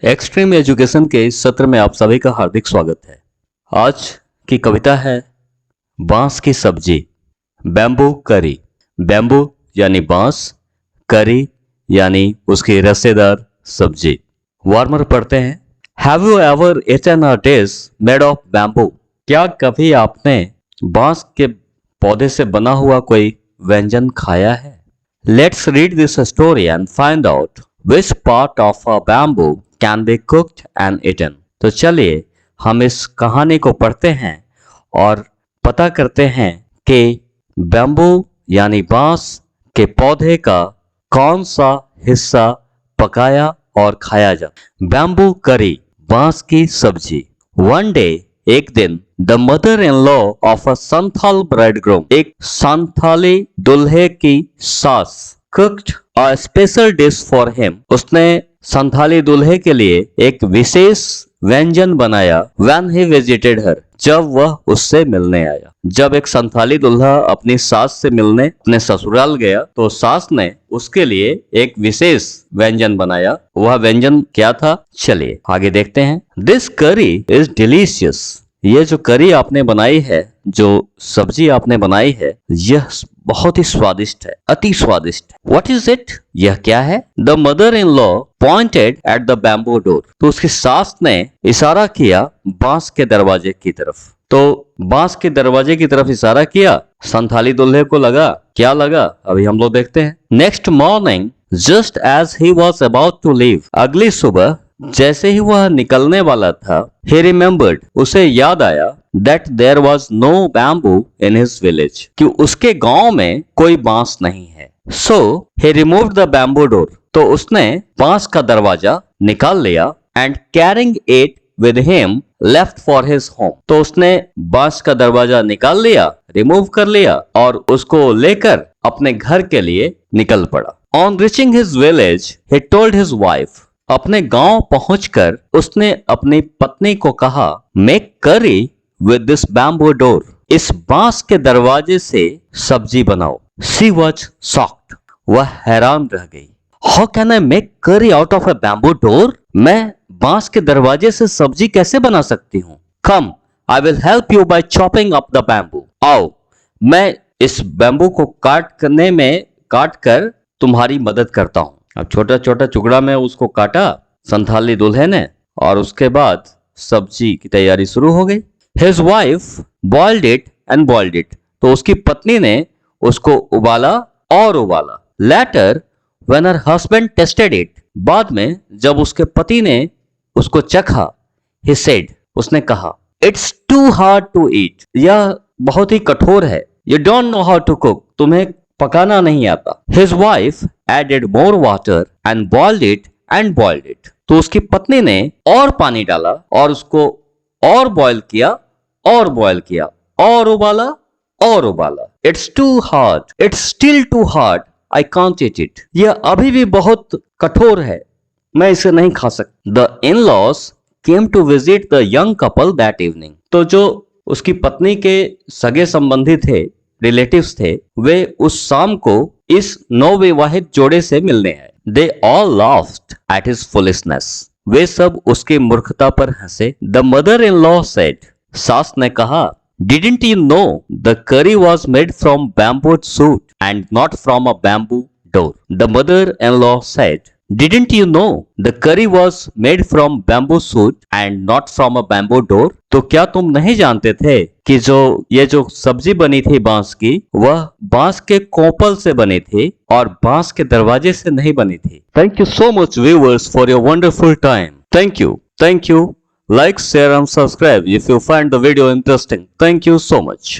Extreme education के इस सत्र में आप सभी का हार्दिक स्वागत है। आज की कविता है बांस की सब्जी। बैम्बू करी। बैम्बू यानी बांस, करी यानी उसकी रसेदार सब्जी। वार्मर पढ़ते हैं। Have you ever eaten a dish made of bamboo? क्या कभी आपने बांस के पौधे से बना हुआ कोई व्यंजन खाया है? Let's read this story and find out which part of a bamboo can be cooked and eaten. तो चलिए हम इस कहानी को पढ़ते हैं और पता करते हैं कि बैम्बू यानी बांस के पौधे का कौन सा हिस्सा पकाया और खाया जा। बैम्बू करी, बांस की सब्जी। वन डे, एक दिन, the mother in law of a Santhal bridegroom, एक संथाली दूल्हे की सास, cooked a special dish for him, उसने संथाली दूल्हे के लिए एक विशेष व्यंजन बनाया। व्हेन ही विजिटेड हर, जब वह उससे मिलने आया। जब एक संथाली दूल्हा अपनी सास से मिलने अपने ससुराल गया तो सास ने उसके लिए एक विशेष व्यंजन बनाया। वह व्यंजन क्या था, चलिए आगे देखते हैं। दिस करी इज डिलीशियस। ये जो करी आपने बनाई है, जो सब्जी आपने बनाई है, यह बहुत ही स्वादिष्ट है, अति स्वादिष्ट है। What is it? यह क्या है? The mother-in-law pointed at the bamboo door. तो उसकी सास ने इशारा किया बांस के दरवाजे की तरफ। तो बांस के दरवाजे की तरफ इशारा किया। संथाली दूल्हे को लगा, क्या लगा अभी हम लोग देखते हैं। Next morning, just as he was about to leave, अगली सुबह जैसे ही वह निकलने वाला था, he remembered, उसे याद आया, that there was no bamboo in his village, कि उसके गांव में कोई बांस नहीं है। So he removed the bamboo door, तो उसने बांस का दरवाजा निकाल लिया, and carrying it with him left for his home, तो उसने बांस का दरवाजा निकाल लिया, रिमूव कर लिया और उसको लेकर अपने घर के लिए निकल पड़ा। On reaching his village, he told his wife, अपने गांव पहुंचकर उसने अपनी पत्नी को कहा, मेक करी विद दिस बैम्बू डोर, इस बांस के दरवाजे से सब्जी बनाओ। शी वॉज शॉक्ड, वह हैरान रह गई। हाउ कैन आई मेक करी out of a bamboo door? मैं बांस के दरवाजे से सब्जी कैसे बना सकती हूँ? Come, I will help you by chopping up the bamboo. आओ, मैं इस बैम्बू को काट कर तुम्हारी मदद करता हूँ। अब छोटा छोटा टुकड़ा में उसको काटा संथाली दूल्हे ने और उसके बाद सब्जी की तैयारी शुरू हो गई। His wife boiled it and boiled it, तो उसकी पत्नी ने उसको उबाला और उबाला। Later, when her husband tasted it, बाद में जब उसके पति ने उसको चखा, he said, उसने कहा, It's too hard to eat, यह बहुत ही कठोर है। You don't know how to cook, तुम्हें पकाना नहीं आता। His wife added more water and boiled it and boiled it, तो उसकी पत्नी ने और पानी डाला और उसको और बॉयल किया और बॉयल किया और उबाला और उबाला। It's too hard, it's still too hard, I can't eat it, यह अभी भी बहुत कठोर है, मैं इसे नहीं खा सकती। The in-laws came to visit the young couple that evening, तो जो उसकी पत्नी के सगे संबंधी थे, रिलेटिव्स थे, वे उस शाम को इस नवविवाहित जोड़े से मिलने आए। They all laughed at his foolishness, वे सब उसकी मूर्खता पर हंसे। The mother-in-law said, सास ने कहा, Didn't you know the curry was made from bamboo shoot and not from a bamboo door? The mother-in-law said, Didn't you know the curry was made from bamboo shoot and not from a bamboo door? तो क्या तुम नहीं जानते थे कि ये जो सब्जी बनी थी बांस की, वह बांस के कोपल से बनी थी और बांस के दरवाजे से नहीं बनी थी। Thank you so much viewers for your wonderful time. Thank you. Like, share and subscribe if you find the video interesting. Thank you so much.